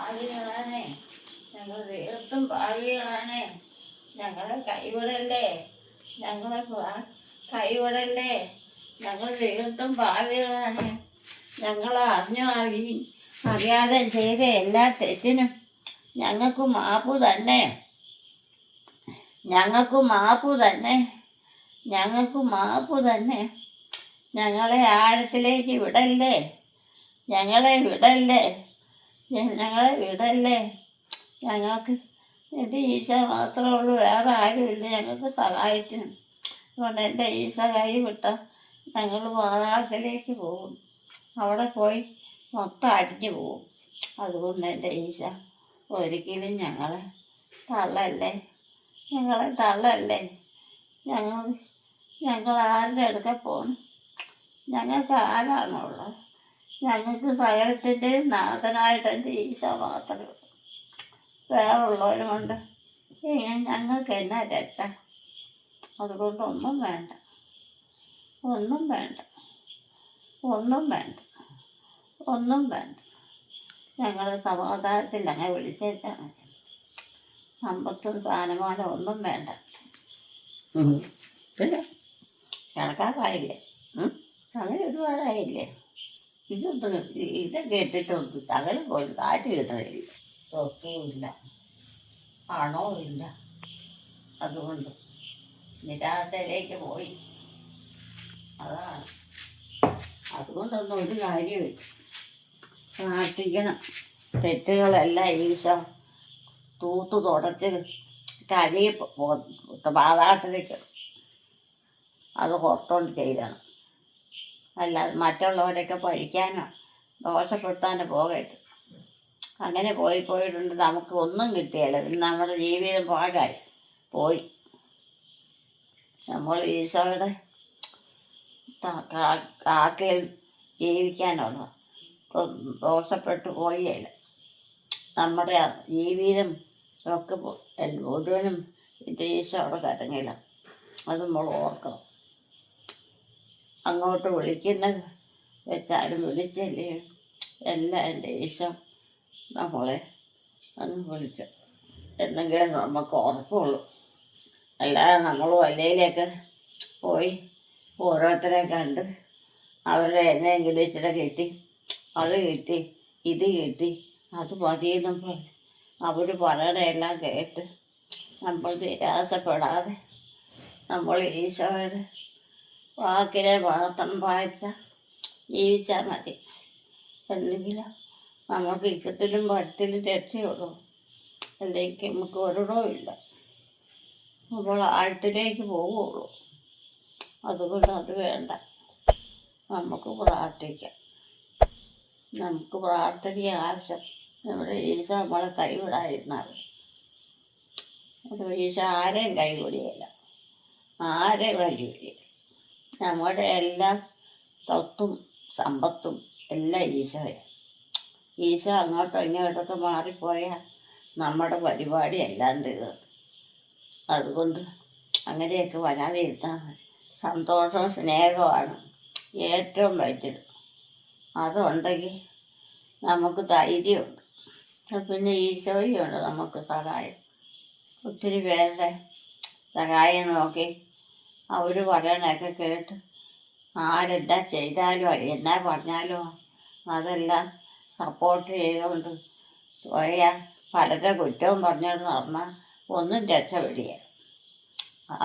ഭാവികളാണ്. ഞങ്ങൾ തീർത്തും ഭാവികളാണ്. ഞങ്ങളെ കൈവിടല്ലേ, ഞങ്ങളെ കൈവിടല്ലേ. ഞങ്ങൾ തീർത്തും ഭാവികളാണ്. ഞങ്ങൾ അറിയാതെ ചെയ്ത എല്ലാ തെറ്റിനും ഞങ്ങൾക്ക് മാപ്പ് തന്നെ, ഞങ്ങൾക്ക് മാപ്പ് തന്നെ, ഞങ്ങൾക്ക് മാപ്പ് തന്നെ. ഞങ്ങളെ ആഴത്തിലേക്ക് വിടല്ലേ, ഞങ്ങളെ വിടല്ലേ, ഞങ്ങളെ വിടല്ലേ. ഞങ്ങൾക്ക് എൻ്റെ ഈശോ മാത്രമേ ഉള്ളൂ, വേറെ ആരുമില്ല ഞങ്ങൾക്ക് സഹായത്തിന്. അതുകൊണ്ട് എൻ്റെ ഈശോ കൈ വിട്ട ഞങ്ങൾ പാതാളത്തിലേക്ക് പോകും. അവിടെ പോയി മൊത്തം അടിഞ്ഞു പോകും. അതുകൊണ്ട് എൻ്റെ ഈശോ ഒരിക്കലും ഞങ്ങളെ തള്ളല്ലേ, ഞങ്ങളെ തള്ളല്ലേ. ഞങ്ങൾ ആരുടെ അടുക്ക പോകണം? ഞങ്ങൾക്ക് ആരാണുള്ളത്? ഞങ്ങൾക്ക് സകലത്തിൻ്റെയും നാഥനായിട്ട് എൻ്റെ ഈശോ മാത്രമേ ഉള്ളൂ. വേറുള്ളവരുമുണ്ട്. ഞങ്ങൾക്ക് എന്നാ രക്ഷ? അതുകൊണ്ട് ഒന്നും വേണ്ട, ഒന്നും വേണ്ട, ഒന്നും വേണ്ട, ഒന്നും വേണ്ട. ഞങ്ങൾ സമാധാനത്തിൽ അങ്ങനെ വിളിച്ചേച്ചാൽ മതി. സമ്പത്തും സ്ഥാനമാനം ഒന്നും വേണ്ട. പിന്നെ കിടക്കാറായില്ലേ? സമയം ഒരുപാടായില്ലേ? ഇതൊക്കെ ഇട്ടിട്ടൊന്നും ശകലം പോലും കാറ്റ് കിട്ടണില്ല, സ്വത്തുമില്ല, പണവും ഇല്ല. അതുകൊണ്ട് നിരാശയിലേക്ക് പോയി. അതാണ്. അതുകൊണ്ടൊന്നും ഒരു കാര്യമില്ല. പ്രാർത്ഥിക്കണം. തെറ്റുകളെല്ലാം ഈശോ തൂത്ത് തുടച്ച് കഴി പാതാളത്തിലേക്ക് അത് പുറത്തോണ്ട് ചെയ്യണം. അല്ലാതെ മറ്റുള്ളവരൊക്കെ പഴിക്കാനോ ദോഷപ്പെടുത്താനോ പോകരുത്. അങ്ങനെ പോയിട്ടുണ്ട് നമുക്ക് ഒന്നും കിട്ടിയല്ല. നമ്മുടെ ജീവിതം പാഴായി പോയി. നമ്മൾ ഈശോയുടെ കാക്കയിൽ ജീവിക്കാനുള്ള ദോഷപ്പെട്ടു പോയല്ല. നമ്മുടെ ജീവിതം ഒക്കെ മുഴുവനും ഇത് ഈശോയുടെ കരങ്ങില്ല. അത് നമ്മൾ ഓർക്കണം. അങ്ങോട്ട് വിളിക്കുന്നത് വെച്ചാലും വിളിച്ചില്ലേ എല്ലാം എൻ്റെ ഈശോ നമ്മളെ അങ്ങ് വിളിക്കും എന്നെങ്കിലും നമുക്ക് ഉറപ്പുള്ളൂ. അല്ലാതെ നമ്മൾ വല്ലയിലേക്ക് പോയി ഓരോരുത്തരെ കണ്ട് അവരുടെ എന്നെങ്കിലും ഇച്ചിരി കിട്ടി, അത് കിട്ടി, ഇത് കിട്ടി, അത് മതിയെന്നും പറഞ്ഞ് അവർ പറയണതെല്ലാം കേട്ട് നമ്മൾ നിരാശപ്പെടാതെ നമ്മൾ ഈശോയുടെ വാക്കിനെ മാത്രം വായിച്ച ജീവിച്ചാൽ മതി. എന്തെങ്കിലും നമുക്ക് ഇക്കത്തിലും വരത്തിലും രക്ഷയുള്ളൂ. അല്ലെങ്കിൽ നമുക്ക് ഒരിടവും ഇല്ല. നമ്മൾ ആഴത്തിലേക്ക് പോവുള്ളൂ. അതുകൊണ്ട് അത് വേണ്ട. നമുക്ക് പ്രാർത്ഥിക്കാം. നമുക്ക് പ്രാർത്ഥനയ്ക്ക് ആവശ്യം. നമ്മുടെ ഈശോ നമ്മളെ കൈവിടാതിരുന്നാൽ ഈശോ ആരെയും കൈവിടിയല്ല, ആരെയും കൈവിടിയില്ല. നമ്മുടെ എല്ലാം സ്വത്തും സമ്പത്തും എല്ലാം ഈശോയാണ്. ഈശോ അങ്ങോട്ടോ ഇങ്ങോട്ടൊക്കെ മാറിപ്പോയാൽ നമ്മുടെ പരിപാടി എല്ലാം തീർന്നു. അതുകൊണ്ട് അങ്ങനെയൊക്കെ വരാതെ ഇരുന്നാൽ മതി. സന്തോഷവും സ്നേഹമാണ് ഏറ്റവും വലുത്. അതുണ്ടെങ്കിൽ നമുക്ക് ധൈര്യമുണ്ട്. പിന്നെ ഈശോയുണ്ട് നമുക്ക് സഹായം. ഒത്തിരി പേരുടെ സഹായം നോക്കി അവർ പറയണതൊക്കെ കേട്ട് ആരെന്താ ചെയ്താലോ എന്നാ പറഞ്ഞാലോ അതെല്ലാം സപ്പോർട്ട് ചെയ്തുകൊണ്ട് പോയാൽ പലരുടെ കുറ്റവും പറഞ്ഞുകൊണ്ട് നടന്നാൽ ഒന്നും രക്ഷപ്പെടില്ല.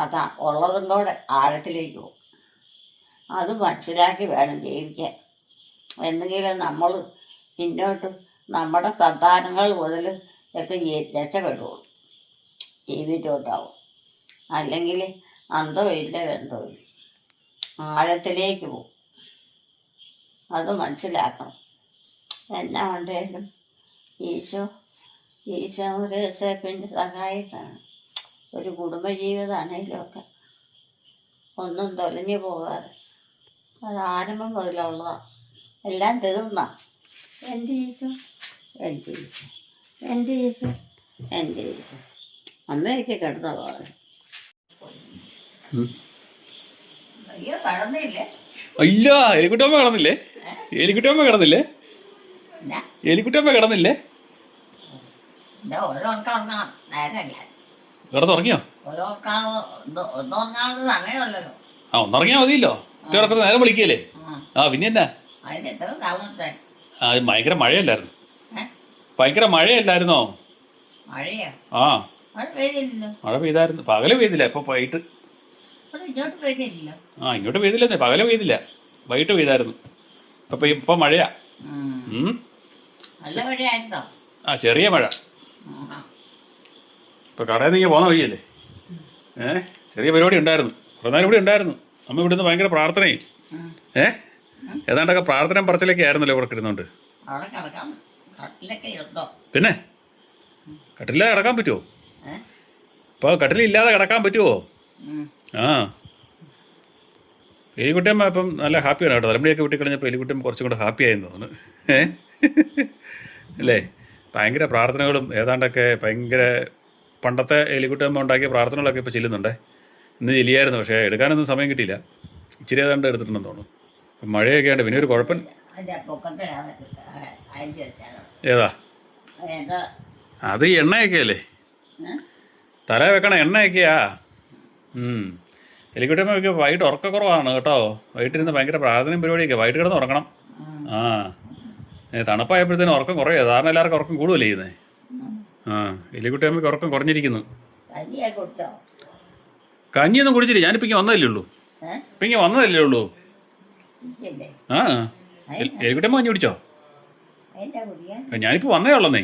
അതാ ഉള്ളതും കൂടെ ആഴത്തിലേക്ക് പോകും. അത് മനസ്സിലാക്കി വേണം ജീവിക്കാൻ. എന്തെങ്കിലും നമ്മൾ മുന്നോട്ട് നമ്മുടെ സന്താനങ്ങൾ മുതൽ ഒക്കെ രക്ഷപ്പെടുള്ളൂ, ജീവിതം ഉണ്ടാവും. അല്ലെങ്കിൽ അന്തോ ഇല്ല ബന്ധോ ഇല്ല, ആഴത്തിലേക്ക് പോകും. അത് മനസ്സിലാക്കണം. എന്നാ ഉണ്ടെങ്കിലും ഈശോ ഒരു യേശുവിൻ്റെ സഹായത്താണ്. ഒരു കുടുംബജീവിതമാണെങ്കിലും ഒക്കെ ഒന്നും തൊലഞ്ഞു പോകാതെ അത് ആരംഭം മുതലുള്ളതാണ്. എല്ലാം തീർന്ന എൻ്റെ ഈശോ, എൻ്റെ ഈശോ, എൻ്റെ ഈശോ, എൻ്റെ ഈശോ. അമ്മയൊക്കെ കിടന്ന പോലെ. അയ്യോ കടന്നില്ലേ? ഇല്ല, എലിക്കുട്ടമ്മ കിടന്നില്ലേ? എലിക്കുട്ടമ്മ കിടന്നില്ലേ? എലിക്കുട്ടമ്മ കിടന്നില്ലേ? പിന്നെ ഓരോ ഉറക്കം നേരമല്ല. കിടന്നുറങ്ങിയോ? ഓരോ ഉറക്കാൻ ഒന്നുറങ്ങാനുള്ള സമയമുള്ളല്ലോ. ആ ഒന്നിറങ്ങിയാൽ മതിയല്ലോ. ഒറ്റ കിടക്കുന്നത് നേരം വിളിക്കല്ലേ. ആ പിന്നെ എന്നാ അതിന് എത്ര താമസമായി? ആ ഭയങ്കര മഴയല്ലായിരുന്നു? ഏ ഭയങ്കര മഴയല്ലായിരുന്നോ? മഴയോ? ആ മഴ പെയ്തില്ലല്ലോ. മഴ പെയ്തായിരുന്നു. പകല് പെയ്തില്ല, ഇപ്പൊ വൈകിട്ട്. ഇവിടെ ഇങ്ങോട്ട് പെയ്തില്ലല്ലോ. ആ ഇങ്ങോട്ട് പെയ്തില്ലെന്നേ, പകല് പെയ്തില്ല, വൈകിട്ട് പെയ്തായിരുന്നു. ഇപ്പൊ മഴയാ. നല്ല മഴയായിരുന്നോ? ആ ചെറിയ മഴ. ഇപ്പൊ കടയിൽ നിന്ന് പോകുന്ന വഴിയല്ലേ. ചെറിയ പരിപാടി ഉണ്ടായിരുന്നു, കുറേ നേരം ഇവിടെ ഉണ്ടായിരുന്നു. അമ്മ ഇവിടുന്ന് ഭയങ്കര പ്രാർത്ഥനയും ഏതാണ്ടൊക്കെ പ്രാർത്ഥന പറച്ചിലൊക്കെ ആയിരുന്നല്ലോ ഇവിടെ കിടന്നുകൊണ്ട്. പിന്നെ കട്ടില കിടക്കാൻ പറ്റുമോ? ഇപ്പോൾ കട്ടിലില്ലാതെ കിടക്കാൻ പറ്റുമോ? ആ എലിക്കുട്ടിയമ്മ ഇപ്പം നല്ല ഹാപ്പിയാണ് കേട്ടോ. തലമുടിയൊക്കെ വിട്ടി കഴിഞ്ഞപ്പോൾ എലിക്കുട്ടിയമ്മ കുറച്ചും കൂടെ ഹാപ്പി ആയെന്ന് തോന്നുന്നു. അല്ലേ? ഭയങ്കര പ്രാർത്ഥനകളും ഏതാണ്ടൊക്കെ ഭയങ്കര പണ്ടത്തെ എലിക്കുട്ടിയമ്മ ഉണ്ടാക്കിയ പ്രാർത്ഥനകളൊക്കെ ഇപ്പോൾ ചെല്ലുന്നുണ്ടേ. ഇന്ന് ചെല്ലിയായിരുന്നു, പക്ഷേ എടുക്കാനൊന്നും സമയം കിട്ടിയില്ല. ഇച്ചിരി ഏതാണ്ട് എടുത്തിട്ടുണ്ടെന്ന് തോന്നുന്നു. മഴയൊക്കെ ഉണ്ട്. പിന്നെ ഒരു കുഴപ്പം ഏതാ? അത് എണ്ണയൊക്കെ അല്ലേ, തല വെക്കണ എണ്ണയൊക്കെയാ. എലിക്കുട്ടിയമ്മയ്ക്ക് വൈകിട്ട് ഉറക്കക്കുറവാണ് കേട്ടോ. വൈകിട്ടിരുന്ന് ഭയങ്കര പ്രാർത്ഥനയും പരിപാടിയൊക്കെ. വൈകിട്ട് കിടന്ന് ഉറങ്ങണം. ആ തണുപ്പായപ്പോഴത്തേനും ഉറക്കം കുറയുക. സാധാരണ എല്ലാവർക്കും ഉറക്കം കൂടുകയല്ലേ ചെയ്യുന്നത്. ആ എലിക്കുട്ടിയമ്മയ്ക്ക് ഉറക്കം കുറഞ്ഞിരിക്കുന്നു. കഞ്ഞിയൊന്നും കുടിച്ചില്ല. ഞാനിപ്പോൾ ഇങ്ങനെ വന്നതല്ലേ ഉള്ളൂ. ഇപ്പം ഇങ്ങനെ വന്നതല്ലേ ഉള്ളൂ. ആ എലിക്കുട്ടിയമ്മ കഞ്ഞി കുടിച്ചോ? ഞാനിപ്പോൾ വന്നേ ഉള്ളന്നേ.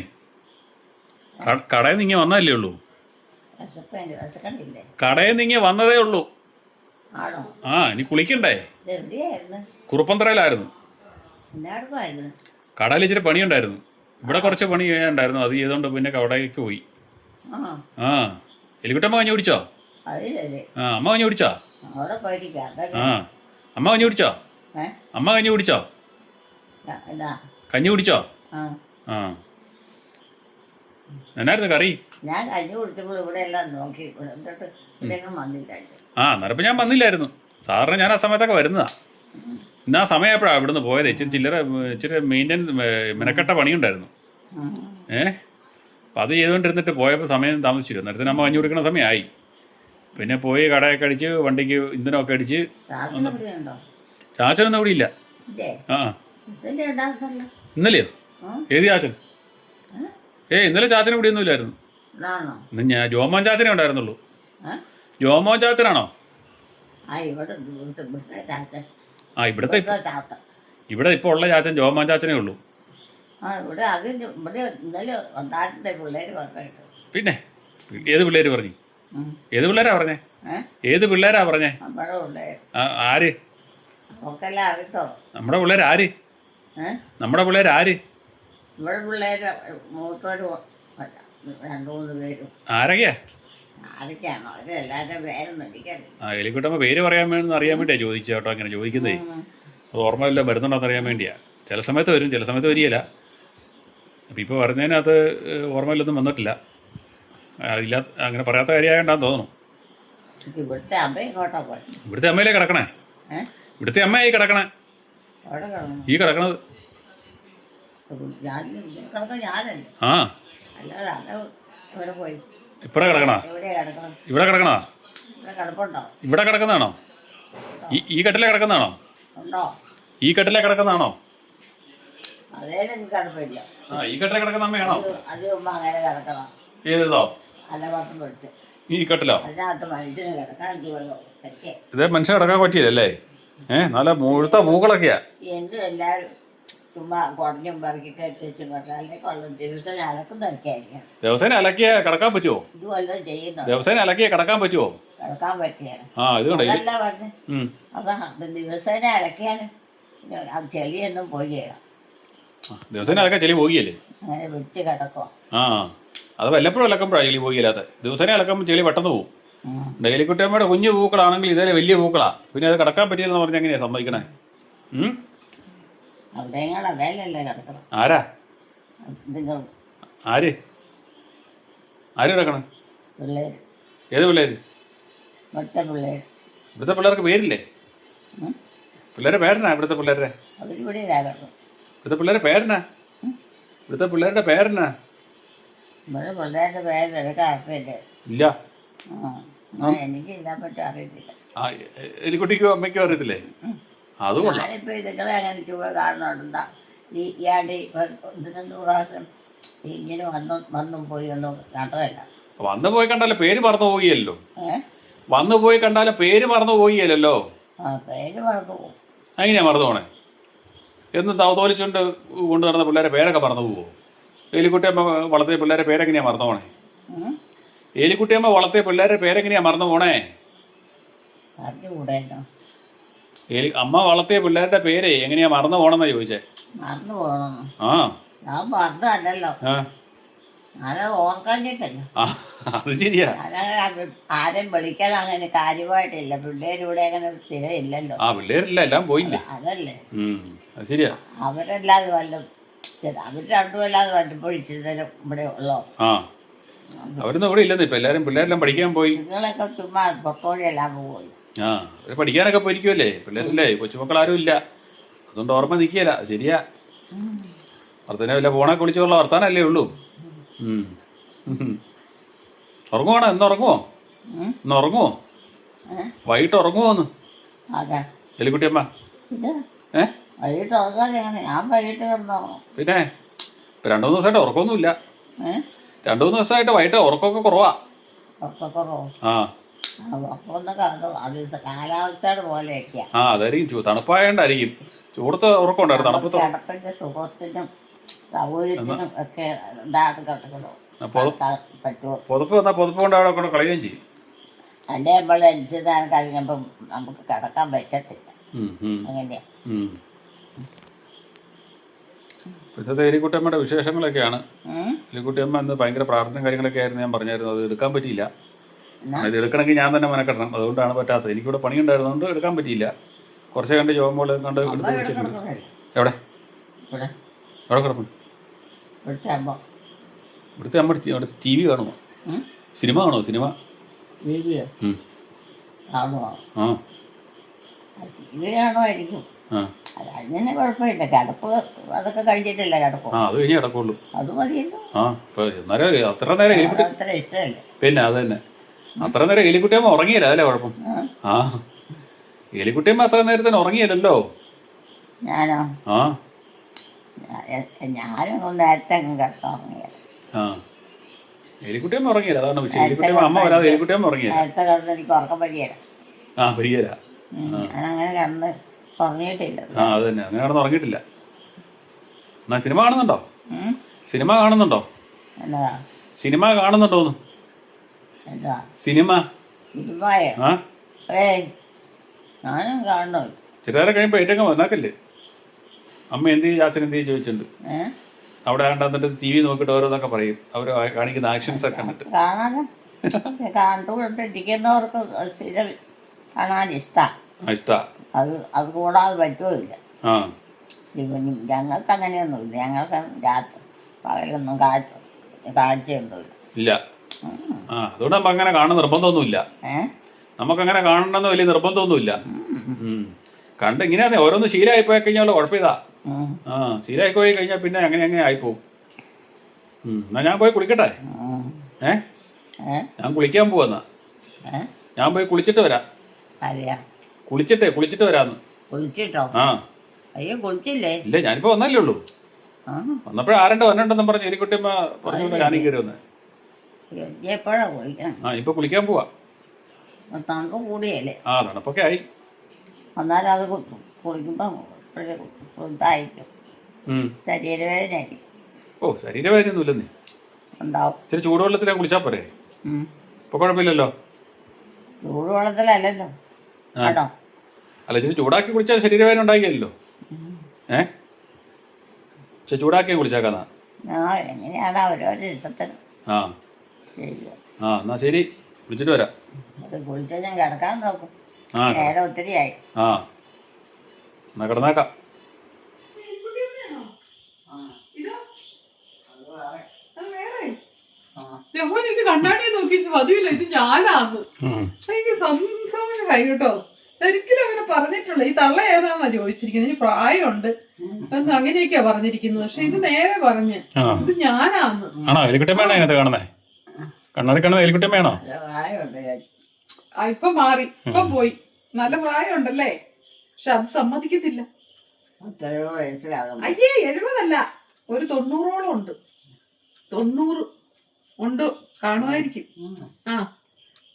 കടയിൽ നിന്ന് ഇങ്ങനെ വന്നതല്ലേ ഉള്ളൂ. കടയിൽ നിന്ന് ഇങ്ങനെ വന്നതേ ഉള്ളൂ. ആ ഇനി കുളിക്കണ്ടേ? കുറുപ്പന്തറയിലായിരുന്നു. കടയിൽ ഇച്ചിരി പണിയുണ്ടായിരുന്നു. ഇവിടെ കുറച്ച് പണി ചെയ്യാനുണ്ടായിരുന്നു, അത് ചെയ്തോണ്ട് പിന്നെ കടയിലേക്ക് പോയി. ആ എലിക്കുട്ടമ്മ കഞ്ഞി കുടിച്ചോ? ആ അമ്മ കഞ്ഞി കുടിച്ചോ? ആ അമ്മ കഞ്ഞി കുടിച്ചോ? അമ്മ കഞ്ഞി കുടിച്ചോ? കഞ്ഞി കുടിച്ചോ? ആ എന്നായിരുന്നു കറി? ഞാൻ കഞ്ഞി കുടിച്ചപ്പോൾ ഇവിടെ എല്ലാം നോക്കി വന്നില്ല. ആ അന്നേരപ്പം ഞാൻ വന്നില്ലായിരുന്നു. സാറിന് ഞാൻ ആ സമയത്തൊക്കെ വരുന്നതാ. ഇന്ന് ആ സമയപ്പോഴാണ് ഇവിടുന്ന് പോയത്. ഇച്ചിരി മെയിൻ്റെനൻസ് മെനക്കെട്ട പണിയുണ്ടായിരുന്നു. അപ്പം അത് ചെയ്തുകൊണ്ടിരുന്നിട്ട് പോയപ്പോൾ സമയം താമസിച്ചിരുന്നു. നേരത്തിന് അമ്മ കഞ്ഞി കുടിക്കണ സമയമായി. പിന്നെ പോയി കടയൊക്കെ അടിച്ച് വണ്ടിക്ക് ഇന്ധനമൊക്കെ അടിച്ച്. ചാച്ചനൊന്നും ഇവിടെ ഇല്ല. ആ ഇന്നലെയോ? ഏത് ചാച്ചൻ? ഇന്നലെ ചാച്ചനും ഇവിടെ ഒന്നും ഇല്ലായിരുന്നു. ഇന്ന് ഞാൻ ജോമോൻ ചാച്ചനെ ഉണ്ടായിരുന്നുള്ളൂ. ജോമോൻ ചാച്ചനാണോ? ആ ഇവിടെ ഇപ്പോൾ ഉള്ള ചാച്ചൻ ജോമോൻ ചാച്ചനേ ഉള്ളൂ. പിന്നെ ഏത് പിള്ളേര് പറഞ്ഞു? ഏത് പിള്ളേരാ പറഞ്ഞേ? ഏത് പിള്ളേരാ പറഞ്ഞേ? ആര്? നമ്മുടെ പിള്ളേർ ആര്? നമ്മുടെ പിള്ളേർ ആര്? ആരൊക്കെയാ? ആ എലിക്കുട്ടമ്മ പേര് പറയാൻ വേണമെന്ന് അറിയാൻ വേണ്ടിയാ ചോദിച്ചത് കേട്ടോ. അങ്ങനെ ചോദിക്കുന്നേ അത് ഓർമ്മയില്ല, വരുന്നുണ്ടോന്ന് അറിയാൻ വേണ്ടിയാ. ചില സമയത്ത് വരും, ചില സമയത്ത് വരികയില്ല. അപ്പം ഇപ്പോൾ വരുന്നതിനകത്ത് ഓർമ്മയിലൊന്നും വന്നിട്ടില്ല. ഇല്ല, അങ്ങനെ പറയാത്ത കാര്യമായോണ്ടാന്ന് തോന്നുന്നു. ഇവിടുത്തെ അമ്മയിലേ കിടക്കണേ. ഇവിടുത്തെ അമ്മയായി കിടക്കണേ. ഈ കിടക്കണത് ആ ഇപ്പഴ കിടക്കണ? ഇവിടെ കിടക്കണ? ഇവിടെ കിടക്കുന്നതാണോ? ഈ കട്ടിലെ കിടക്കുന്നതാണോ? ഈ കട്ടിലെ കിടക്കുന്നതാണോ? ആ ഈ കട്ടിലെ കിടക്കുന്ന അമ്മയാണോ? ഏതോ ഈ കട്ടിലോ? ഇത് മനുഷ്യൻ കിടക്കാൻ പറ്റിയല്ലേ? നല്ല മുഴുത്ത പൂക്കളൊക്കെയാ. ദിവസേന അലക്കിയ കിടക്കാൻ പറ്റുമോ? ദിവസേന അലക്കിയ കിടക്കാൻ പറ്റുമോ? ആ ഇത് കണ്ടോ ദിവസേന അലക്കിയാലും ചെളിയൊന്നും പോയി. ദിവസേന അലക്കാൻ ചെളി പോകിയല്ലേ? അങ്ങനെ പിടിച്ച് കിടക്കോ? ആ അത് വല്ലപ്പോഴും അലക്കുമ്പോഴാണ് ചെളി പോകില്ലാത്ത. ദിവസേന അലക്കുമ്പോൾ ചെളി പെട്ടെന്ന് പോകും. എലിക്കുട്ടിയമ്മയുടെ കുഞ്ഞു പൂക്കളാണെങ്കിൽ ഇതേ വലിയ പൂക്കളാ. പിന്നെ അത് കിടക്കാൻ പറ്റില്ലെന്ന് പറഞ്ഞാൽ എങ്ങനെയാ സമ്മതിക്കണേ? ആരാ? ആര് ആര് കിടക്കണം? ഏത് പിള്ളേര്? ഇവിടുത്തെ പിള്ളേർക്ക് പേരില്ലേ? പിള്ളേരുടെ പേരെന്നാ? ഇവിടുത്തെ പിള്ളേരുടെ ഇവിടുത്തെ പിള്ളേരുടെ പേരെന്നാ? ഇവിടുത്തെ പിള്ളേരുടെ പേരെന്നാ? ഇവിടെ പിള്ളേരുടെ പേര് നിനക്ക് അറിയില്ല. ഇല്ല. എനിക്കിതിനെ പറ്റി അറിയത്തില്ല. ആ എലിക്കുട്ടിക്കും അമ്മയ്ക്കും അറിയത്തില്ലേ? അതുകൊള്ളാം. ഞാനിപ്പോൾ ഇതുങ്ങളെ അങ്ങനെ ചുവ കാണുന്നുണ്ടാ ഈയാണ്ട് ഒന്ന് രണ്ട് പ്രാവശ്യം ഇങ്ങനെ വന്നും പോയി ഒന്നും കണ്ടതല്ല. വന്നു പോയി കണ്ടാലോ പേര് മറന്നു പോവുകയല്ലോ. ഏഹ് വന്നു പോയി കണ്ടാലോ പേര് മറന്നു പോവുകയല്ലോ. പേര് മറന്നു പോകും. അങ്ങനെയാ മറന്നു പോണേ? എന്ന് തോലിച്ചുകൊണ്ട് കൊണ്ട് നടന്ന പിള്ളേരെ പേരൊക്കെ മറന്നു പോവോ? എലിക്കുട്ടിയമ്മ വളർത്തിയ പിള്ളേരെ പേരെങ്ങനെയാ മറന്നു പോണേ? എലിക്കുട്ടിയമ്മ വളർത്തിയ പിള്ളേരെ പേരെങ്ങനെയാ മറന്നു പോണേ? അമ്മ വളർത്തിയ പിള്ളേരുടെ പേര് എങ്ങനെയാ മറന്നു പോണെന്നാ ചോദിച്ചേ. മറന്നു പോകണം? ആ ഞാൻ മറന്നല്ലോ. ഞാനത് ഓർക്കാഞ്ഞിട്ടല്ലോ. അത് ശരിയാ. ഞാനങ്ങനെ ആരെയും വിളിക്കാൻ അങ്ങനെ കാര്യമായിട്ടില്ല. പിള്ളേരൂടെ അങ്ങനെ സ്ഥിരമില്ലല്ലോ. ആ പിള്ളേരില്ല, എല്ലാം പോയില്ലേ. അതല്ലേ അത് ശരിയാ. അവരല്ലാതെ വല്ലതും അവർ രണ്ടുമല്ലാതെ വല്ലപ്പോഴിച്ചിരുന്നേരം ഇവിടെ ഉള്ളോ? ആ അവരൊന്നും ഇവിടെ ഇല്ലെന്ന്. ഇപ്പൊ എല്ലാരും പിള്ളേരെല്ലാം പഠിക്കാൻ പോയി. നിങ്ങളൊക്കെ ചുമ്മാ പൊക്കോഴിയെല്ലാം പോയി. ആ അവര് പഠിക്കാനൊക്കെ പോയിരിക്കുമല്ലേ പിള്ളേരല്ലേ. കൊച്ചുമക്കൾ ആരും ഇല്ല, അതുകൊണ്ട് ഓർമ്മ നിൽക്കിയല്ല. ശരിയാ. വർത്തനെ വല്ല ഫോണൊക്കെ വിളിച്ചുള്ള വർത്താനല്ലേ ഉള്ളൂ. ഉറങ്ങുവാണോ? ഇന്ന് ഉറങ്ങുമോ? ഇന്ന് ഉറങ്ങുമോ? വൈകിട്ട് ഉറങ്ങുമോന്ന് എലിക്കുട്ടിയമ്മ? വൈകിട്ട് ഉറങ്ങാതെ ഞാൻ വൈകിട്ട് കിടന്നുറങ്ങും. പിന്നെ ഇപ്പൊ 2-3 ദിവസമായിട്ട് ഉറക്കമൊന്നുമില്ല. 2-3 ദിവസമായിട്ട് വൈകിട്ട് ഉറക്കമൊക്കെ കുറവാ. ഉറക്കക്കുറവോ? ആ കാലാവസ്ഥയുടെ പോലെയൊക്കെയാ. ആ അതായിരിക്കും, തണുപ്പായോണ്ടായിരിക്കും. ചൂടത്ത് ഉറക്കം ഉണ്ടായിരുന്നു. തണുപ്പത്ത് കിടപ്പിന്റെ സുഖത്തിനും സൗകര്യത്തിനും ഒക്കെ ഇതാണ് കിടക്കണോ പറ്റുമോ? പുതപ്പ് വന്നാൽ പുതപ്പ് കൊണ്ട് അവിടെ കൊണ്ട് കളയുകയും ചെയ്യും. എൻ്റെ നമ്മൾ അനുസരിച്ചാണ് കഴിഞ്ഞപ്പം നമുക്ക് കിടക്കാൻ പറ്റത്തില്ല. അങ്ങനെയാ. ഇന്നത്തെ എലിക്കുട്ടിയമ്മയുടെ വിശേഷങ്ങളൊക്കെയാണ്. എലിക്കുട്ടിയമ്മ ഇന്ന് ഭയങ്കര പ്രാർത്ഥനയും കാര്യങ്ങളൊക്കെ ആയിരുന്നു. ഞാൻ പറഞ്ഞായിരുന്നു, അത് എടുക്കാൻ പറ്റിയില്ല. ഇത് എടുക്കണമെങ്കിൽ ഞാൻ തന്നെ മെനക്കെടണം, അതുകൊണ്ടാണ് പറ്റാത്തത്. എനിക്കിവിടെ പണിയുണ്ടായിരുന്നതുകൊണ്ട് എടുക്കാൻ പറ്റിയില്ല. കുറച്ച് കണ്ട് ജോബുമ്പോൾ കണ്ട് എടുത്ത് വെച്ചിട്ടുണ്ട്. എവിടെ എവിടെ കിടപ്പുണ്ട്? ഇവിടുത്തെ അമ്മ അവിടെ ടി വി കാണുമോ? സിനിമ കാണുമോ? സിനിമ ആ ടി വി കാണുമായിരിക്കും. അതിന് കുഴപ്പമില്ല. കിടപ്പ് അതൊക്കെ കഴിഞ്ഞിട്ടില്ല കിടക്കും. അത് കഴിഞ്ഞേ കിടക്കുള്ളൂ. അത് മതിയല്ലോ. അത്ര നേരം എലിക്കുട്ടി അത്ര ഇഷ്ടമല്ലേ. പിന്നെ അത് തന്നെ, അത്ര നേരം എലിക്കുട്ടിയമ്മ ഉറങ്ങിയില്ല, അതല്ലേ കുഴപ്പം. ആ എലിക്കുട്ടിയമ്മ അത്ര നേരത്തിന് ഉറങ്ങിയില്ലല്ലോ. ഞാനോ? ആ ഞാനും നേരത്തെ കിടന്നുറങ്ങിയത്. ആ എലിക്കുട്ടിയമ്മ ഉറങ്ങിയില്ല, അതാണ് വിഷയം. എലിക്കുട്ടിയമ്മ അമ്മ വരാതെ എലിക്കുട്ടിയമ്മ ഉറങ്ങിയില്ല. നേരത്തെ കിടന്ന് എനിക്ക് ഉറക്കം പറ്റിയില്ല. ആ പരിയല്ല. ഞാനങ്ങനെ കിടന്ന് ഉറങ്ങിയിട്ടില്ല. ആ അത് തന്നെ, അങ്ങനെ കിടന്ന് ഉറങ്ങിയിട്ടില്ല. എന്നാ സിനിമ കാണുന്നുണ്ടോ? സിനിമ കാണുന്നുണ്ടോ? എന്നതാ സിനിമ കാണുന്നുണ്ടോന്ന്? എന്താ സിനിമ? സിനിമയോ? ഞാനും കാണണോ? ചിലരെ കഴിയുമ്പോ ഏറ്റവും വന്നാക്കല്ലേ. അമ്മ എന്ത് ചെയ്യും, അച്ഛൻ എന്ത് ചെയ്യും ചോദിച്ചിട്ടുണ്ട്. അവിടെ കണ്ടിട്ട് ടി വി നോക്കിയിട്ട് ഓരോന്നൊക്കെ പറയും. അവർ കാണിക്കുന്ന ആക്ഷൻസ് ഒക്കെ കണ്ടിട്ട് കാണാനും കണ്ടുകൊണ്ടിരിക്കുന്നവർക്ക് സ്ഥിരം കാണാൻ ഇഷ്ടാ. അത് കൂടാതെ പറ്റുമില്ല. ഞങ്ങൾക്ക് അങ്ങനെയൊന്നുമില്ല. ഞങ്ങൾക്ക് രാത്രി പകലൊന്നും കാഴ്ചയൊന്നുമില്ല. ഇല്ല. അതുകൊണ്ട് നമുക്ക് അങ്ങനെ കാണുന്ന നിർബന്ധമൊന്നുമില്ല. നമുക്കങ്ങനെ കാണണമെന്ന് വലിയ നിർബന്ധമൊന്നുമില്ല. കണ്ട് ഇങ്ങനെ ഓരോന്ന് ശീലമായി പോയി കഴിഞ്ഞാൽ കുഴപ്പമില്ല. ശീലമായി പോയി കഴിഞ്ഞാൽ പിന്നെ അങ്ങനെ ആയിപ്പോവും. എന്നാ ഞാൻ പോയി കുളിക്കട്ടെ. ഞാൻ കുളിക്കാൻ പോവാ. ഞാൻ പോയി കുളിച്ചിട്ട് വരാം. കുളിച്ചിട്ട് വരാന്ന്. കുളിച്ചിട്ടോ? അയ്യോ കുളിച്ചില്ലേ? ഇല്ല, ഞാനിപ്പോ വന്നല്ലേ ഉള്ളൂ. വന്നപ്പോഴേ വരണ്ടെന്നും പറഞ്ഞ എലിക്കുട്ടിയമ്മ പറഞ്ഞു ഞാനും കയറി വന്നേ. എപ്പോഴാ കുളിക്കണം? ഇപ്പൊ കുളിക്കാൻ പോവാ. തണുപ്പ് കൂടിയല്ലേ? തണുപ്പൊക്കെ ആയി. എന്നാലും അത് കുളിക്കുമ്പോ ഇതായിരിക്കും, ശരീരവേദനയായിരിക്കും. ശരീരവേദനയൊന്നും ഇല്ലെന്നേ. ഉണ്ടാവും. ഇച്ചിരി ചൂടുവെള്ളത്തിലാ കുളിച്ചാ പോരെ? ഇപ്പൊ കുഴപ്പമില്ലല്ലോ. ചൂടുവെള്ളത്തിലല്ലല്ലോ കേട്ടോ. അല്ല, ഇച്ചിരി ചൂടാക്കി കുളിച്ചാൽ ശരീരവേദന ഉണ്ടാക്കിയല്ലോ. ചൂടാക്കി കുളിച്ചാക്കാന്നാ. എങ്ങനെയാണ് അവരവരുടെ ഇഷ്ടത്തിന്. എന്നാ ശരി, വിളിച്ചിട്ട് വരാം. കുളിച്ചാൽ ഞാൻ കിടക്കാൻ നോക്കും. നേരെ ഒത്തിരിയായി. എന്നാ കിടന്നേക്കാം. ഇത് കണ്ണാടിയെ നോക്കിച്ച് മതിയില്ല, ഇത് ഞാനാന്ന്. എനിക്ക് സംസാരം കഴിഞ്ഞോ. ഒരിക്കലും അങ്ങനെ പറഞ്ഞിട്ടുള്ള ഈ തള്ള ഏതാന്നാ ചോദിച്ചിരിക്കുന്നത്. ഇനി പ്രായമുണ്ട് എന്ന് അങ്ങനെയൊക്കെയാ പറഞ്ഞിരിക്കുന്നത്. പക്ഷെ ഇത് നേരെ പറഞ്ഞ് ഇത് ഞാനാന്ന്. ആണോ എലിക്കുട്ടിയമ്മയാണോ അതിനകത്ത് കാണുന്നേ? കണ്ണാടി കാണുന്ന എലിക്കുട്ടിയമ്മയാണോ? ഇപ്പൊ മാറി, ഇപ്പൊ പോയി. നല്ല പ്രായമുണ്ടല്ലേ, പക്ഷെ അത് സമ്മതിക്കത്തില്ല. അയ്യേ 70 ഒരു 90ഓളം ഉണ്ട്. 90 ഉണ്ട് കാണുമായിരിക്കും. ആ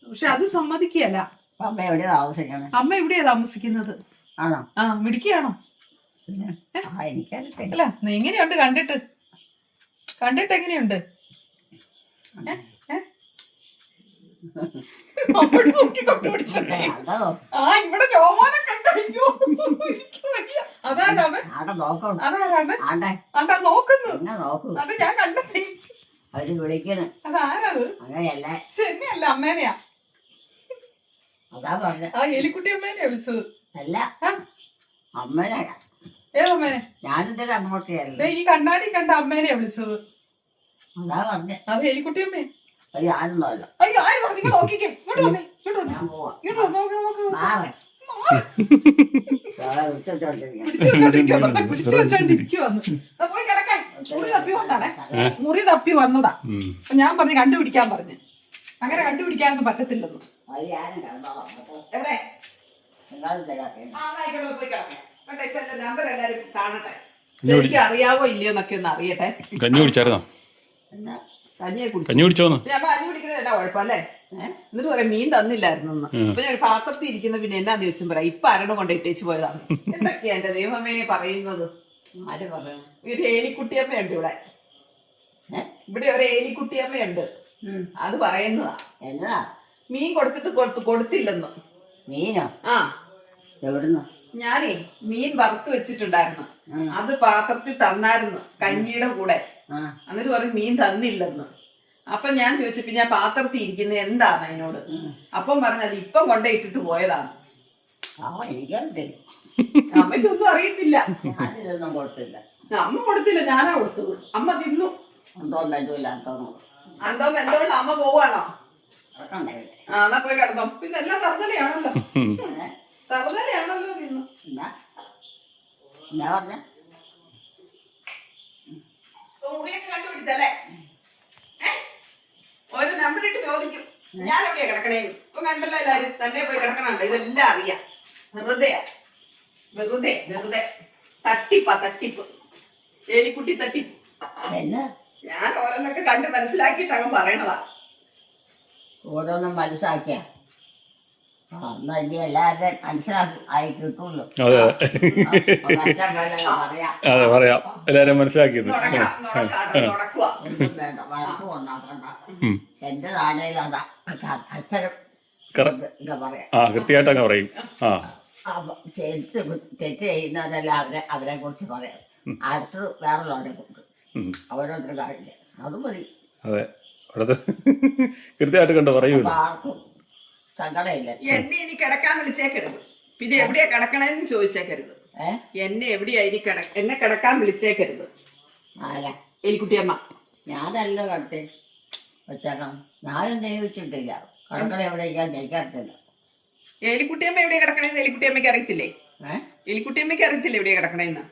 പക്ഷെ അത് സമ്മതിക്കല്ല. അമ്മ എവിടെയാ താമസിക്കണേ? അമ്മ എവിടെയാ താമസിക്കുന്നത്? ആണോ? ആ മിടുക്കിയാണോ? എനിക്കറിയില്ല. അല്ല എങ്ങനെയുണ്ട് കണ്ടിട്ട്? കണ്ടിട്ട് എങ്ങനെയുണ്ട്? ഇവിടെ രോമാനം കണ്ടോ? അതാരാമ? അതാരാമ? അതാ നോക്കുന്നു. അത് ഞാൻ കണ്ടേ. അവര് വിളിക്കണ്. അതാരത്? അങ്ങനെയല്ല. ശരിയല്ല, അമ്മേനെയാ. അതാ പറഞ്ഞ. ആ എലിക്കുട്ടി അമ്മേനെയാ വിളിച്ചത്. അല്ല അമ്മേനെ. ഏതമ്മേനെ? ഞാനെന്തൊരു അങ്ങോട്ടല്ല. ഈ കണ്ണാടി കണ്ട അമ്മേനെയാ വിളിച്ചത്. അതാ പറഞ്ഞ. അത് എലിക്കുട്ടി അമ്മേ. അയ്യോ ആരുണ്ടല്ലോ. അയ്യോ ആര് പറഞ്ഞു? നോക്കിക്കേ, ഇങ്ങോട്ട് വന്നേ, ഇങ്ങോട്ട് വന്നേ. ഞാൻ പോവാ. ഇങ്ങോട്ട് നോക്ക് നോക്ക്. പിടിച്ചു വെച്ചോണ്ടിരിക്കുവാന്ന്. പോയി കിടക്കാൻ. മുറി തപ്പി വന്നാണേ, മുറി തപ്പി വന്നതാ. അപ്പൊ ഞാൻ പറഞ്ഞു കണ്ടുപിടിക്കാൻ പറഞ്ഞു. അങ്ങനെ കണ്ടുപിടിക്കാനൊന്നും പറ്റത്തില്ലെന്ന്. എവിടെ? പോയി കിടക്കേ. ഇപ്പൊ എന്റെ നമ്പർ എല്ലാരും കാണട്ടെ. എനിക്ക് അറിയാവോ ഇല്ലയോ എന്നൊക്കെ ഒന്ന് അറിയട്ടെ. കഞ്ഞി കുടിച്ചായിരുന്നോ? കഞ്ഞിയെ കുടിച്ചു. കഞ്ഞി കുടിച്ചോന്ന്? ഞാൻ കഞ്ഞി കുടിക്കുന്നത് എന്നാ കുഴപ്പമല്ലേ? എന്നിട്ട് പറയാം മീൻ തന്നില്ലായിരുന്നു. അപ്പൊ ഞാൻ പാത്രത്തിൽ ഇരിക്കുന്ന പിന്നെ എന്നാന്ന് ചോദിച്ചും പറയാം ഇപ്പൊ ആരോടും കൊണ്ട് ഇട്ടേച്ച് പോയതാണ്. എന്തൊക്കെയാ എന്റെ ദൈവമേ പറയുന്നത്? ആര് പറയണം? ഒരു ഏലിക്കുട്ടിയമ്മയുണ്ട് ഇവിടെ. ഇവിടെ ഒരു ഏലിക്കുട്ടിയമ്മയുണ്ട്. അത് പറയുന്നതാ. എന്നതാ? മീൻ കൊടുത്തില്ലെന്ന്. മീനോ? ആ എവിടുന്ന്? ഞാനേ മീൻ വറുത്ത് വെച്ചിട്ടുണ്ടായിരുന്നു. അത് പാത്രത്തിൽ തന്നായിരുന്നു കഞ്ഞിയുടെ കൂടെ. എന്നിട്ട് പറയും മീൻ തന്നില്ലെന്ന്. അപ്പൊ ഞാൻ ചോദിച്ചപ്പോ ഞാൻ പാത്രത്തിൽ ഇരിക്കുന്നത് എന്താണ് അതിനോട്? അപ്പം പറഞ്ഞത് ഇപ്പം കൊണ്ടേ ഇട്ടിട്ട് പോയതാണ്. അമ്മയ്ക്കൊന്നും അറിയത്തില്ല. അമ്മ കൊടുത്തില്ല, ഞാനാ കൊടുത്തത്. അമ്മ തിന്നു. അന്തോ ബന്ധമുള്ള അമ്മ പോവാണോ? എന്നാ പോയി കിടന്നോ. പിന്നെ എല്ലാം തറുതലയാണല്ലോ. തറുതലയാണല്ലോ തിന്നു. മുറിയൊക്കെ കണ്ടുപിടിച്ചല്ലേ? ഓരോ നമ്പർ ഇട്ട് ചോദിക്കും ഞാൻ എവിടെയാ കിടക്കണേന്ന്. ഇപ്പൊ കണ്ടല്ലോ എല്ലാരും തന്നെ പോയി കിടക്കണുണ്ട്. ഇതെല്ലാം അറിയാം. വെറുതെ തട്ടിപ്പ് ഏലിക്കുട്ടി തട്ടിപ്പ്. ഞാൻ ഓരോന്നൊക്കെ കണ്ട് മനസ്സിലാക്കിയിട്ട് അങ്ങ് പറയണതാ. ഓരോന്നും മനസ്സിലാക്കിയ എല്ലാവരുടെയും മനസ്സിലാക്കി ആയി കിട്ടുള്ളൂ. അതെ പറയാം, എല്ലാരും മനസ്സിലാക്കിയത്. വേണ്ട വഴക്കും ഉണ്ടാക്കണ്ട. എന്റെ നാടേലും അതാ അക്ഷരം പറയാം. കൃത്യമായിട്ട് അങ്ങ് പറയും. തെറ്റ് ചെയ്യുന്നവരെല്ലാം അവരെ കുറിച്ച് പറയാം. അടുത്തത് വേറുള്ളവരെ കുറിച്ച് അവരോടൊരു കാര്യമില്ല. അതും മതി. അതെ കൃത്യമായിട്ട് കണ്ടു പറയൂല. ആർക്കും സങ്കടമില്ല. എന്നെ ഇനി കിടക്കാൻ വിളിച്ചേക്കരുത്. പിന്നെ എവിടെയാ കിടക്കണേന്ന് ചോദിച്ചേക്കരുത്. എന്നെ എവിടെയാ എന്നെ കിടക്കാൻ വിളിച്ചേക്കരുത്. ആരാ? എലിക്കുട്ടിയമ്മ. ഞാനല്ല കടത്തി വെച്ചേക്കണം. ഞാനും നിയോഗിച്ചിട്ടില്ല. കിടക്കണ എവിടേക്കാ ജയിക്കാറില്ല. എലിക്കുട്ടിയമ്മ എവിടെയാ കിടക്കണേന്ന് എലിക്കുട്ടിയമ്മയ്ക്ക് അറിയത്തില്ലേ? എലിക്കുട്ടിയമ്മയ്ക്ക് അറിയത്തില്ല എവിടെയാ കിടക്കണേന്ന്.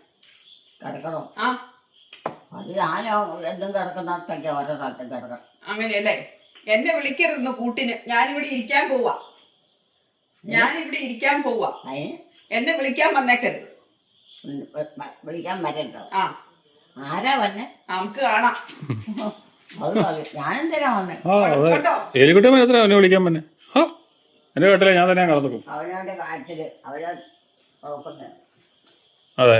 കിടക്കണോ? ആ അത് ഞാനോ എന്തും കിടക്കുന്നിടത്തൊക്കെ ഓരോ സ്ഥലത്തും കിടക്കണം. അങ്ങനെയല്ലേ? എന്നെ വിളിക്കരുതെന്ന് കൂട്ടിന്. ഞാനിവിടെ ഇരിക്കാൻ പോവാ. എന്നെ വിളിക്കാൻ വന്നേക്കരുത്. വിളിക്കാൻ വരണ്ടോ? ആരാ വന്നെ? നമുക്ക് കാണാം. ഞാനെന്തിനാ വന്നെ? എലിക്കുട്ടിയമ്മ എത്ര അവനെ വിളിക്കാൻ വന്നെ? എന്റെ കേട്ടില്ല, ഞാൻ തന്നെ കടന്നു. അവനവന്റെ കാര്യത്തില് അവരെ നോക്കുന്നത്. അതെ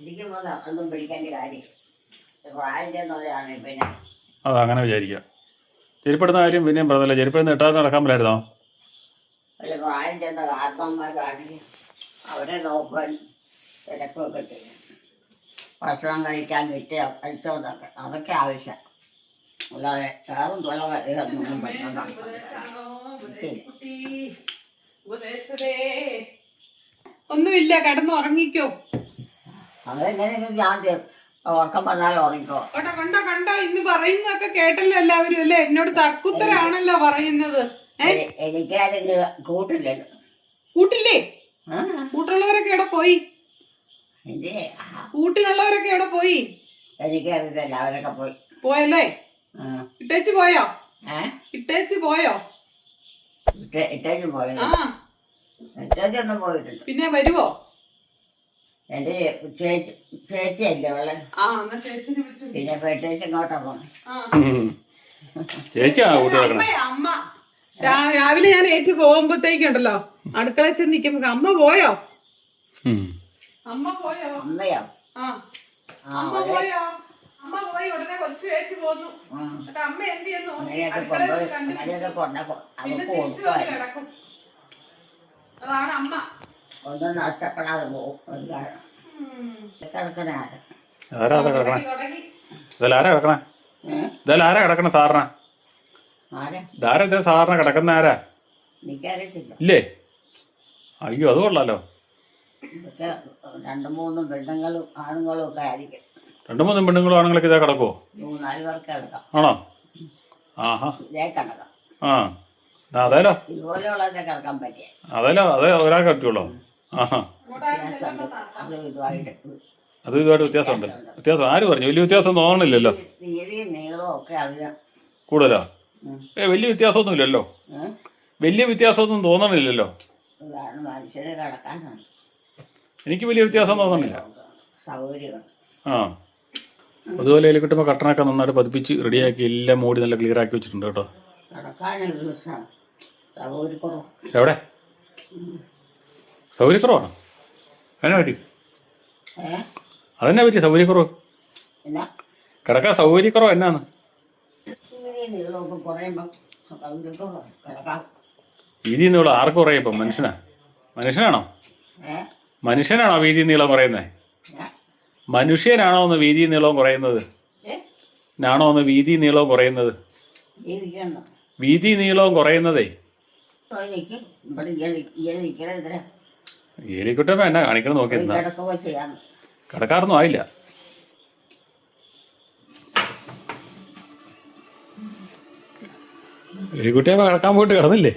ഇരിക്കുമ്പോ ഒന്നും പിടിക്കേണ്ട കാര്യം. പ്രായം ചെന്നവരാണ് പിന്നെ. അങ്ങനെ വിചാരിക്കാം. ചെരുപ്പെടുന്ന കാര്യം പിന്നെയും പറഞ്ഞില്ല. ചെരുപ്പെടുന്ന ഇട്ടാതെ നടക്കാൻ പറ്റായിരുന്നോ? ഒരു പ്രായം ചെന്ന കാരണന്മാരാണെങ്കിൽ അവരെ നോക്കാൻ തിരക്കൊക്കെ ചെയ്യും. ഭക്ഷണം കഴിക്കാൻ കഴിച്ചോന്നൊക്കെ അതൊക്കെ ആവശ്യം. അല്ലാതെ വേറും തുളവൊന്നും പറ്റണ്ട. ഒന്നുമില്ല, കിടന്ന് ഉറങ്ങിക്കോ. അതെങ്ങനെയെങ്കിലും ഞാൻ ഉറക്കം വന്നാൽ ഉറങ്ങിക്കോ. കണ്ടോ ഇന്ന് പറയുന്നതൊക്കെ കേട്ടല്ലോ എല്ലാവരും അല്ലേ? എന്നോട് തർക്കുത്തരാണല്ലോ പറയുന്നത്. എനിക്കാരെങ്കിലും കൂട്ടില്ലല്ലോ. കൂട്ടില്ലേ? ആ കൂട്ടിലുള്ളവരൊക്കെ എവിടെ പോയി? ഇനി കൂട്ടിലുള്ളവരൊക്കെ എവിടെ പോയി? എനിക്കറിയത്തില്ല, അവരൊക്കെ പോയി. പോയല്ലേ? ആ ഇട്ടേച്ച് പോയോ? ഏ ഇട്ടേച്ച് പോയോ? ഇട്ടേച്ച് പോയത്? ആ ഇട്ടേച്ചൊന്നും പോയിട്ടില്ല. പിന്നെ വരുവോ? എൻ്റെ ചേച്ചിയല്ലേ ഉള്ളത്. ആ എന്നാ ചേച്ചിനെ വിളിച്ചു. പിന്നെ ഇപ്പൊ ഇട്ടേച്ച് ഇങ്ങോട്ടാ പോകുന്നത്. ചേച്ചിയാണോ കൂട്ടി കിടക്കണേ? അമ്മ രാവിലെ ഞാൻ ഏറ്റു പോകുമ്പോഴത്തേക്കുണ്ടല്ലോ അടുക്കളയിൽ ചെന്ന് നിൽക്കുമ്പോ അമ്മ പോയോ? അമ്മ പോയോ? അമ്മയോ? ആ ആ അമ്മ പോയോ? അമ്മ പോയി ഉടനെ കൊച്ചു ഏറ്റു പോന്നു. എന്നിട്ട് അമ്മ എന്ത് ചെയ്യുന്നു? അങ്ങനെയൊക്കെ അടുക്കളയിൽ കൊണ്ടുപോയി കണ്ടുപിടിച്ചു. അങ്ങനെയൊക്കെ കൊണ്ടപ്പോ പിന്നെ അവർക്ക് തിരിച്ചു വന്ന് കൊടുക്കുമായിരുന്നു. കിടക്കും. അതാണ് അമ്മ. ഒന്നും നഷ്ടപ്പെടാതെ പോകും ഒരു കാരണം. കിടക്കണ ആര്? ആരാ അതാ കിടക്കണേ? തുടങ്ങി. ഇതെല്ലാം ആരാ കിടക്കണേ? ഇതെല്ലാം ആരാ കിടക്കണേ സാറിന? ആരാ? ഇതാരാ ഇതേ സാറിന കിടക്കുന്ന ആരാ? എനിക്കറിയത്തില്ല. ഇല്ലേ? അയ്യോ അത് കൊള്ളാലോ. ഇതൊക്കെ 2-3 പെണ്ണുങ്ങളും ആണുങ്ങളും ഒക്കെ ആയിരിക്കും. 2-3 പെണ്ണുങ്ങളും ആണുങ്ങളൊക്കെ ഇതേ കിടക്കുവോ? 3-4 പേർക്ക് കിടക്കാം. ആണോ? ആഹാ. ഇതേ കിടക്കാം. ആ അതേലോ ഇതുപോലെയുള്ളതൊക്കെ കിടക്കാൻ പറ്റിയ അതേലോ അതേ ഒരാൾക്ക് പറ്റുള്ളൂ. ആഹാ. വ്യത്യാസമുണ്ട്. അതും ഇതുമായിട്ട് അത് ഇതുമായിട്ട് വ്യത്യാസമുണ്ട്. വ്യത്യാസം ആര് പറഞ്ഞു? വലിയ വ്യത്യാസം തോന്നണില്ലല്ലോ. തീരെയും നീളവും ഒക്കെ അതിന് കൂടുതലോ? വലിയ വ്യത്യാസമൊന്നും ഇല്ലല്ലോ. വലിയ വ്യത്യാസമൊന്നും തോന്നണില്ലല്ലോ. ഇതാണ് മനുഷ്യന് കിടക്കാനാണ് എനിക്ക് വലിയ വ്യത്യാസം തോന്നണില്ല. സൗകര്യം. ആ അതുപോലെ അതിൽ കിട്ടുമ്പോൾ കട്ടനൊക്കെ നന്നായിട്ട് പതിപ്പിച്ച് റെഡിയാക്കി എല്ലാം മൂടി നല്ല ക്ലിയർ ആക്കി വെച്ചിട്ടുണ്ട് കേട്ടോ. കിടക്കാനൊരു സൗകര്യക്കുറവ്. എവിടെ? സൗകര്യക്കുറവാണോ? അതിനെ പറ്റി അതെന്നാ പറ്റി സൗകര്യക്കുറവ്? എന്നാ കിടക്കാൻ സൗകര്യക്കുറവ് എന്നാന്ന്? തീരെ നീളമൊക്കെ കുറയുമ്പം സൗകര്യക്കുറവ് കിടക്കാം. വീതി നീളം ആർക്ക് കുറയും ഇപ്പം? മനുഷ്യനാണോ? മനുഷ്യനാണോ വീതി നീളം കുറയുന്നത്? മനുഷ്യനാണോ ഒന്ന് വീതി നീളവും കുറയുന്നത്? ആണോ ഒന്ന് വീതി നീളവും കുറയുന്നത്? ജീവിക്കണം. വീതി നീളവും കുറയുന്നതേ ഏലിക്കുട്ടമ്മ എന്നാ കാണിക്കണം നോക്കി കിടക്കുകയോ ചെയ്യാം. കിടക്കാറൊന്നും ആയില്ല. ഏലിക്കുട്ടിയമ്മ കിടക്കാൻ പോയിട്ട് കിടന്നില്ലേ?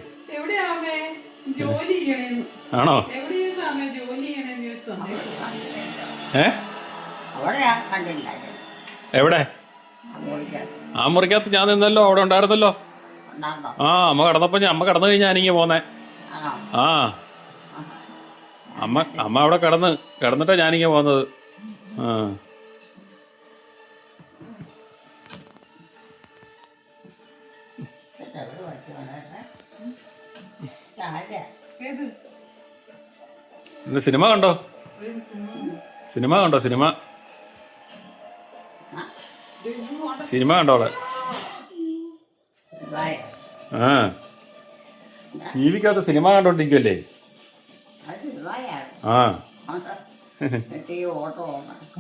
ആണോ? അവിടെ കണ്ടില്ല. എവിടെ? ആ മുറിക്കകത്ത് ഞാൻ നിന്നല്ലോ, അവിടെ ഉണ്ടായിരുന്നല്ലോ. ആ അമ്മ കിടന്നപ്പോ അമ്മ കിടന്നു കഴിഞ്ഞാൽ ഞാനിങ്ങനെ പോന്നേ. ആ അമ്മ അവിടെ കിടന്നിട്ടാ ഞാനിങ്ങനെ പോന്നത്. ആ ഇന്ന് സിനിമ കണ്ടോ? സിനിമ കണ്ടോ? സിനിമ കണ്ടോ അവിടെ? ആ ടി വിക്കകത്ത് സിനിമ കണ്ടോണ്ടിരിക്കുവല്ലേ?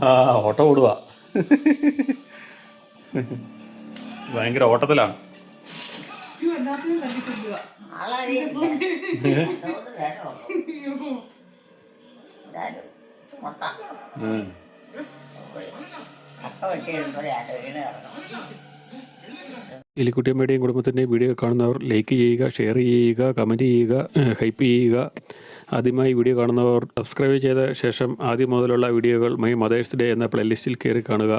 ആ ഓട്ടം ഓടുക. ഭയങ്കര ഓട്ടത്തിലാണ്. എലിക്കുട്ടിയമ്മയുടെയും കുടുംബത്തിൻ്റെയും വീഡിയോ കാണുന്നവർ ലൈക്ക് ചെയ്യുക, ഷെയർ ചെയ്യുക, കമൻറ്റ് ചെയ്യുക, ഹൈപ്പ് ചെയ്യുക. ആദ്യമായി വീഡിയോ കാണുന്നവർ സബ്സ്ക്രൈബ് ചെയ്ത ശേഷം ആദ്യം മുതലുള്ള വീഡിയോകൾ മൈ മദേഴ്സ് ഡേ എന്ന പ്ലേലിസ്റ്റിൽ കയറി കാണുക.